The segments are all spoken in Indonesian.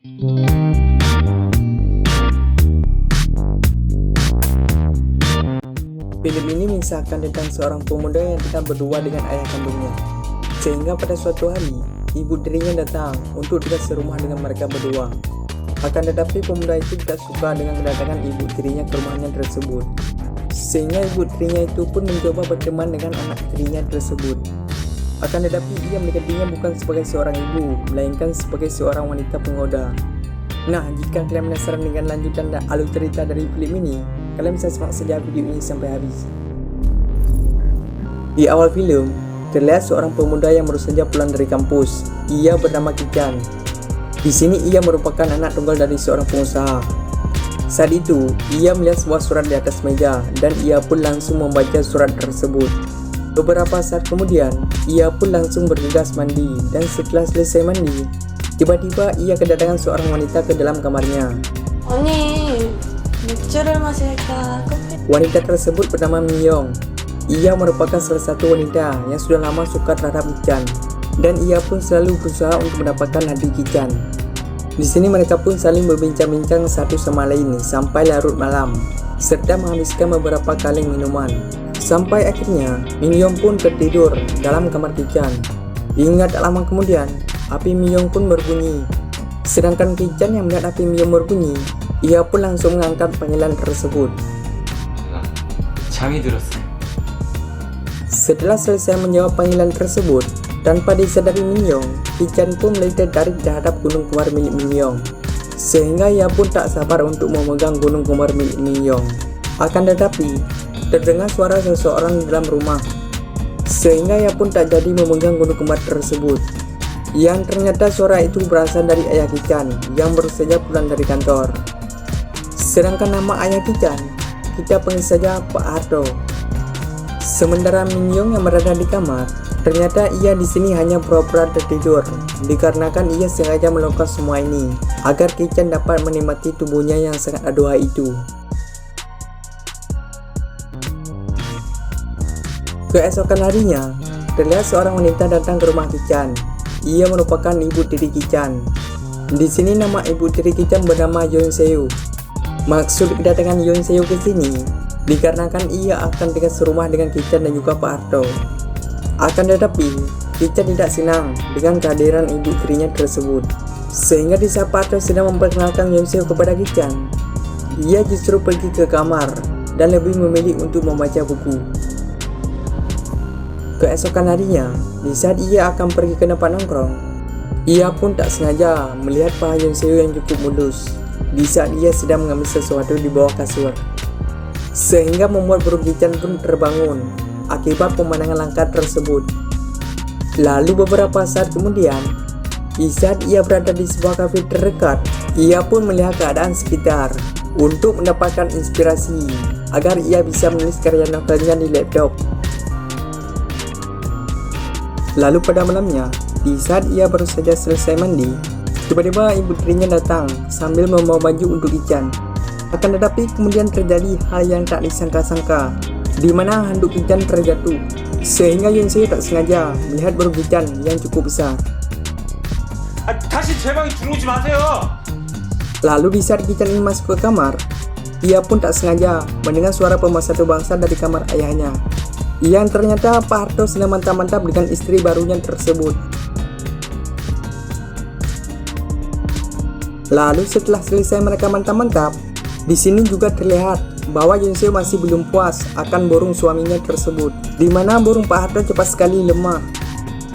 Film ini mengisahkan tentang seorang pemuda yang tinggal berdua dengan ayah kandungnya. Sehingga pada suatu hari, ibu tirinya datang untuk tinggal serumah dengan mereka berdua. Akan tetapi pemuda itu tidak suka dengan kedatangan ibu tirinya ke rumahnya tersebut. Sehingga ibu tirinya itu pun mencoba berteman dengan anak tirinya tersebut. Akan tetapi ia mendekatinya bukan sebagai seorang ibu, melainkan sebagai seorang wanita penggoda. Nah, jika kalian penasaran dengan lanjutan dan alur cerita dari film ini, kalian bisa simak saja video ini sampai habis. Di awal film, terlihat seorang pemuda yang baru saja pulang dari kampus. Ia bernama Kican. Di sini ia merupakan anak tunggal dari seorang pengusaha. Saat itu, ia melihat sebuah surat di atas meja dan ia pun langsung membaca surat tersebut. Beberapa saat kemudian, ia pun langsung bergegas mandi dan setelah selesai mandi, tiba-tiba ia kedatangan seorang wanita ke dalam kamarnya. 언니, 맥주를 마실까? Wanita tersebut bernama Minyoung. Ia merupakan salah satu wanita yang sudah lama suka terhadap Kican dan ia pun selalu berusaha untuk mendapatkan hati Kican. Di sini mereka pun saling berbincang-bincang satu sama lain sampai larut malam serta menghabiskan beberapa kaleng minuman. Sampai akhirnya Minyoung pun tertidur dalam kamar Kican. Hingga tak lama kemudian, api Minyoung pun berbunyi. Sedangkan Kican yang melihat api Minyoung berbunyi, ia pun langsung mengangkat panggilan tersebut. 잠이 들었어요. Setelah selesai menjawab panggilan tersebut, tanpa disadari Minyoung, Kican pun mulai tertarik terhadap gunung kembar milik Minyoung. Sehingga ia pun tak sabar untuk memegang gunung kembar milik Minyoung. Akan tetapi, terdengar suara seseorang di dalam rumah. Sehingga ia pun tak jadi memegang gunung kembar tersebut. Yang ternyata suara itu berasal dari ayah Kican yang baru saja pulang dari kantor. Sedangkan nama ayah Kican, kita panggil saja Pak Harto. Sementara Minyoung yang berada di kamar, ternyata ia di sini hanya pura-pura tertidur, dikarenakan ia sengaja melakukan semua ini agar Kican dapat menikmati tubuhnya yang sangat aduhai itu. Keesokan harinya, terlihat seorang wanita datang ke rumah Kican. Ia merupakan ibu tiri Kican. Di sini nama ibu tiri Kican bernama Yoon Seo. Maksud kedatangan Yoon Seo ke sini dikarenakan ia akan tinggal serumah dengan Kican dan juga Pak Harto. Akan tetapi, Kican tidak senang dengan kehadiran ibu tirinya tersebut. Sehingga di saat Pak Harto sedang memperkenalkan Yoon Seo kepada Kican, ia justru pergi ke kamar dan lebih memilih untuk membaca buku. Keesokan harinya, di saat ia akan pergi ke tempat nongkrong, ia pun tak sengaja melihat paha Yoon Seo yang cukup mulus di saat ia sedang mengambil sesuatu di bawah kasur. Sehingga membuat burung Kican pun terbangun akibat pemandangan langka tersebut. Lalu beberapa saat kemudian, di saat ia berada di sebuah kafe terdekat, ia pun melihat keadaan sekitar untuk mendapatkan inspirasi agar ia bisa menulis karya novelnya di laptop. Lalu pada malamnya, di saat ia baru saja selesai mandi, tiba-tiba ibu tirinya datang sambil membawa baju untuk Kican. Akan tetapi kemudian terjadi hal yang tak disangka-sangka, di mana handuk Kican terjatuh, sehingga Yoon Seo tak sengaja melihat burung Kican yang cukup besar. 다시 제 방에 들어오지 마세요. Lalu di saat Kican ingin masuk ke kamar, ia pun tak sengaja mendengar suara pemersatu bangsa dari kamar ayahnya, yang ternyata Pak Harto sedang mantap-mantap dengan istri barunya tersebut. Lalu setelah selesai mereka mantap-mantap, di sini juga terlihat bahwa Yoon Seo masih belum puas akan burung suaminya tersebut, di mana burung Pak Harto cepat sekali lemah,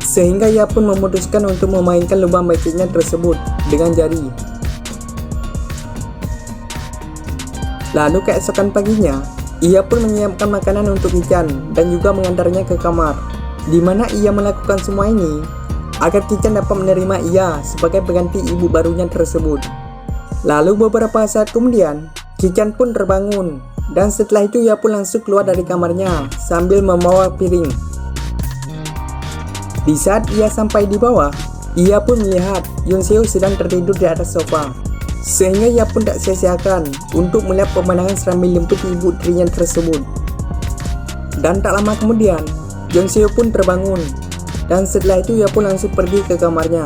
sehingga ia pun memutuskan untuk memainkan lubang beceknya tersebut dengan jari. Lalu keesokan paginya, ia pun menyiapkan makanan untuk Kican dan juga mengantarnya ke kamar, di mana ia melakukan semua ini agar Kican dapat menerima ia sebagai pengganti ibu barunya tersebut. Lalu beberapa saat kemudian, Kican pun terbangun dan setelah itu ia pun langsung keluar dari kamarnya sambil membawa piring. Di saat ia sampai di bawah, ia pun melihat Yoon Seo sedang tertidur di atas sofa. Sehingga ia pun tak sia-siakan untuk melihat pemandangan sambil lembut ibu tirinya tersebut. Dan tak lama kemudian, Yoon Seo pun terbangun dan setelah itu ia pun langsung pergi ke kamarnya.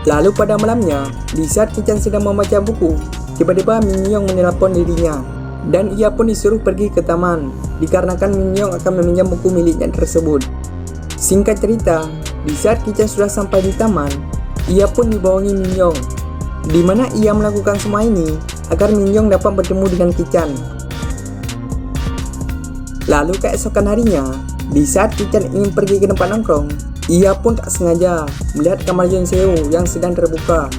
Lalu pada malamnya, di saat Kichan sedang membaca buku, tiba-tiba Min Young menelpon dirinya. Dan ia pun disuruh pergi ke taman, dikarenakan Min Young akan meminjam buku miliknya tersebut. Singkat cerita, di saat Kichan sudah sampai di taman, ia pun dibawangi Min Young, di mana ia melakukan semua ini agar Min Young dapat bertemu dengan Kichan. Lalu keesokan harinya, di saat Kichan ingin pergi ke tempat nongkrong, ia pun tak sengaja melihat kamar Yoon Seo yang sedang terbuka.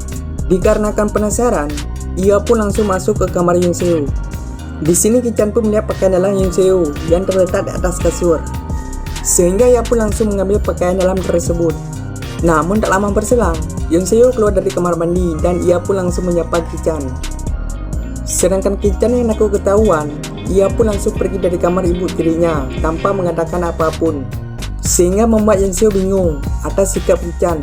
Dikarenakan penasaran, ia pun langsung masuk ke kamar Yoon Seo. Di sini Kichan pun melihat pakaian dalam Yoon Seo yang terletak di atas kasur, sehingga ia pun langsung mengambil pakaian dalam tersebut. Namun tak lama berselang, Yoon Seo keluar dari kamar mandi dan ia pun langsung menyapa Kichan. Sedangkan Kichan yang takut ketahuan, ia pun langsung pergi dari kamar ibu tirinya tanpa mengatakan apapun, sehingga membuat Yoon Seo bingung atas sikap Kichan.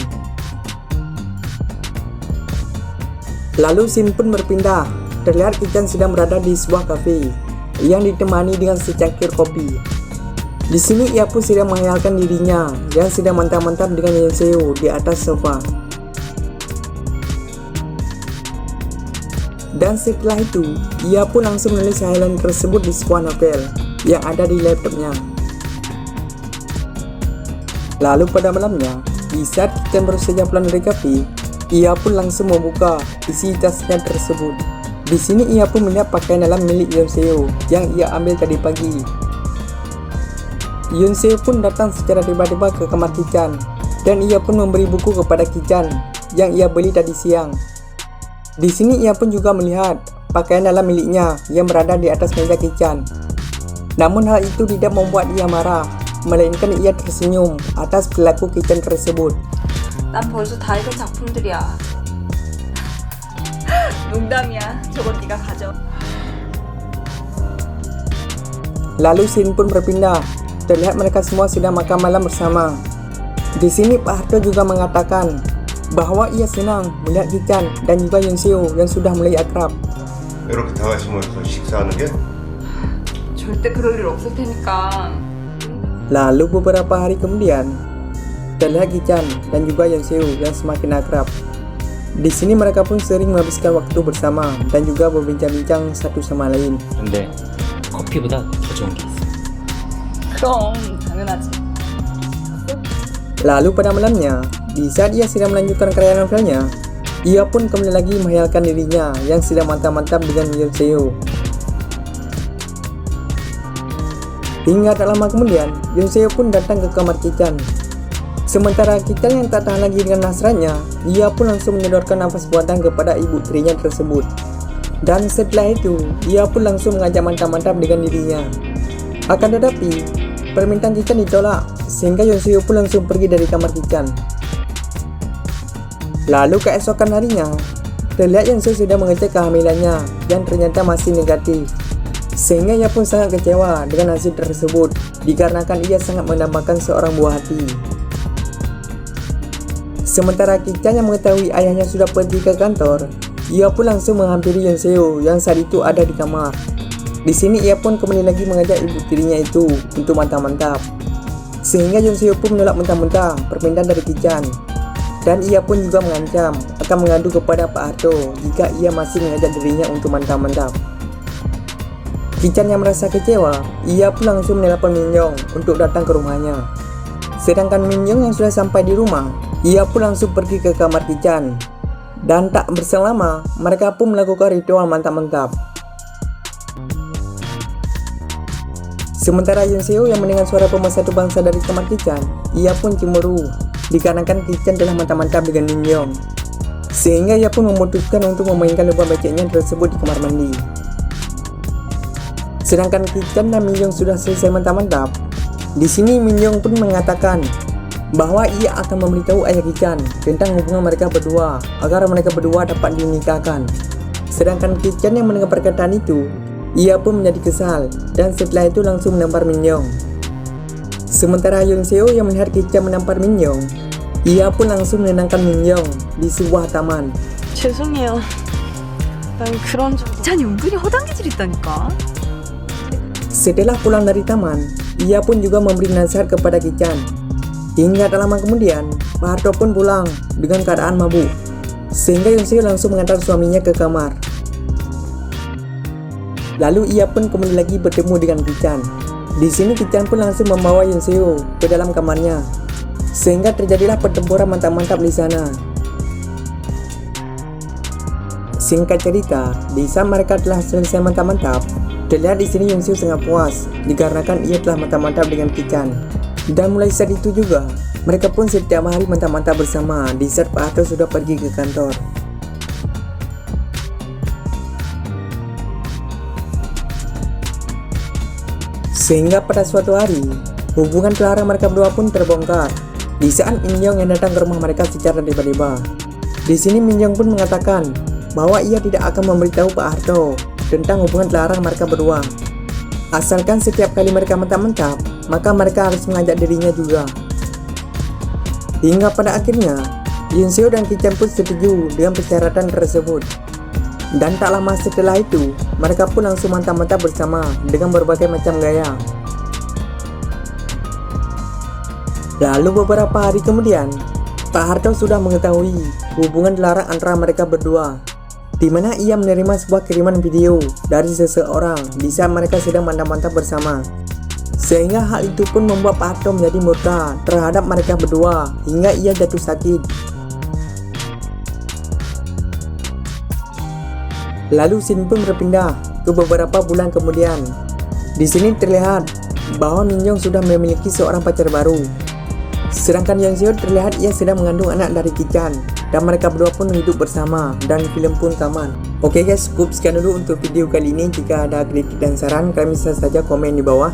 Lalu scene pun berpindah. Terlihat Kichan sedang berada di sebuah kafe yang ditemani dengan secangkir kopi. Di sini ia pun sedang menghayalkan dirinya yang sedang mantap-mantap dengan Yoon Seo di atas sofa. Dan setelah itu, ia pun langsung menulis hayalan tersebut di sebuah novel yang ada di laptopnya. Lalu pada malamnya, di saat Kichan baru saja pulang dari kafe, ia pun langsung membuka isi tasnya tersebut. Di sini ia pun melihat pakaian dalam milik Yoon Seo yang ia ambil tadi pagi. Yoon Seo pun datang secara tiba-tiba ke kamar Kichan dan ia pun memberi buku kepada Kichan yang ia beli tadi siang. Di sini ia pun juga melihat pakaian dalam miliknya yang berada di atas meja Kichan. Namun hal itu tidak membuat ia marah, melainkan ia tersenyum atas perilaku Kichan tersebut. 난 벌써 다 읽은 작품들이야. 농담이야. 저건 네가 가져. Lalu scene pun berpindah. Terlihat mereka semua sedang makan malam bersama. Di sini Pak Harto juga mengatakan bahwa ia senang melihat Kichan dan juga Yoon Seo yang sudah mulai akrab. 이렇게 다 같이 모여서 식사하는 게? 절대 그럴 일 없을 테니까. Lalu beberapa hari kemudian, terlihat Kichan dan juga Yoon Seo yang semakin akrab. Di sini mereka pun sering menghabiskan waktu bersama dan juga berbincang-bincang satu sama lain. 근데 커피보다 더 좋은 게 있어. 그럼 당연하지. Lalu pada malamnya, di saat ia sedang melanjutkan karya novelnya, ia pun kembali lagi menghayalkan dirinya yang sedang mantap-mantap dengan Yoon Seo. Hingga tak lama kemudian, Yoon Seo pun datang ke kamar Kichan. Sementara Kichan yang tak tahan lagi dengan hasratnya, ia pun langsung menyodorkan nafas buatan kepada ibu tirinya tersebut. Dan setelah itu, ia pun langsung mengajak mantap-mantap dengan dirinya. Akan tetapi, permintaan Kichan ditolak, sehingga Yoon Seo pun langsung pergi dari kamar Kichan. Lalu keesokan harinya, terlihat Yoon Seo sudah mengecek kehamilannya yang ternyata masih negatif. Sehingga ia pun sangat kecewa dengan hasil tersebut, dikarenakan ia sangat mendambakan seorang buah hati. Sementara Kichan yang mengetahui ayahnya sudah pergi ke kantor, ia pun langsung menghampiri Yoon Seo yang saat itu ada di kamar. Di sini ia pun kembali lagi mengajak ibu tirinya itu untuk mantap-mantap, sehingga Yoon Seo pun menolak mentah-mentah permintaan dari Kichan. Dan ia pun juga mengancam akan mengadu kepada Pak Harto jika ia masih mengajak dirinya untuk mantap-mantap. Kichan yang merasa kecewa, ia pun langsung menelpon Min Young untuk datang ke rumahnya. Sedangkan Min Young yang sudah sampai di rumah, ia pun langsung pergi ke kamar Kichan. Dan tak berselang lama, mereka pun melakukan ritual mantap-mantap. Sementara Yoon Seo yang mendengar suara pemersatu bangsa dari kamar Kichan, ia pun cemburu dikarenakan Kichan telah mantap-mantap dengan Min Young. Sehingga ia pun memutuskan untuk memainkan lubang beceknya tersebut di kamar mandi. Sedangkan Kichan dan Min Young sudah selesai mantap-mantap. Di sini Min Young pun mengatakan bahwa ia akan memberitahu ayah Kichan tentang hubungan mereka berdua agar mereka berdua dapat dinikahkan. Sedangkan Kichan yang mendengar perkataan itu, ia pun menjadi kesal dan setelah itu langsung menampar Min Young. Sementara Yoon Seo yang melihat Kichan menampar Min Young, ia pun langsung menenangkan Min Young di sebuah taman. 죄송해요. 난 그런 적. 잔이 은근히 허당 기질 있다니까. Setelah pulang dari taman, ia pun juga memberi nasihat kepada Kichan. Hingga tak lama kemudian, Pak Harto pun pulang dengan keadaan mabuk. sehingga Yoon Seo langsung mengantar suaminya ke kamar. Lalu ia pun kembali lagi bertemu dengan Ki-chan. Di sini Ki-chan pun langsung membawa Yoon Seo ke dalam kamarnya, sehingga terjadilah pertempuran mantap-mantap di sana. Singkat cerita, di saat mereka telah selesai mantap-mantap, terlihat di sini Yoon Seo sangat puas dikarenakan ia telah mantap-mantap dengan Ki-chan. Dan mulai saat itu juga, mereka pun setiap hari mantap-mantap bersama di saat Pak Harto sudah pergi ke kantor. Sehingga pada suatu hari, hubungan terlarang mereka berdua pun terbongkar di saat Min Young yang datang ke rumah mereka secara tiba-tiba. Di sini Min Young pun mengatakan bahwa ia tidak akan memberitahu Pak Harto tentang hubungan terlarang mereka berdua. Asalkan setiap kali mereka mantap-mantap, maka mereka harus mengajak dirinya juga. Hingga pada akhirnya, Yoon Seo dan Ki-chan pun setuju dengan persyaratan tersebut. Dan tak lama setelah itu, mereka pun langsung mantap-mantap bersama dengan berbagai macam gaya. Lalu beberapa hari kemudian, Pak Harto sudah mengetahui hubungan dilarang antara mereka berdua, di mana ia menerima sebuah kiriman video dari seseorang di saat mereka sedang mantap-mantap bersama. Sehingga hal itu pun membuat Pak Harto menjadi murka terhadap mereka berdua hingga ia jatuh sakit. Lalu scene pun berpindah ke beberapa bulan kemudian. Di sini terlihat bahwa Min Young sudah memiliki seorang pacar baru. Sedangkan Yoon Seo terlihat ia sedang mengandung anak dari Ki-chan, dan mereka berdua pun hidup bersama dan film pun tamat. Oke guys, cukup sekian dulu untuk video kali ini. Jika ada kritik dan saran, kalian bisa saja komen di bawah.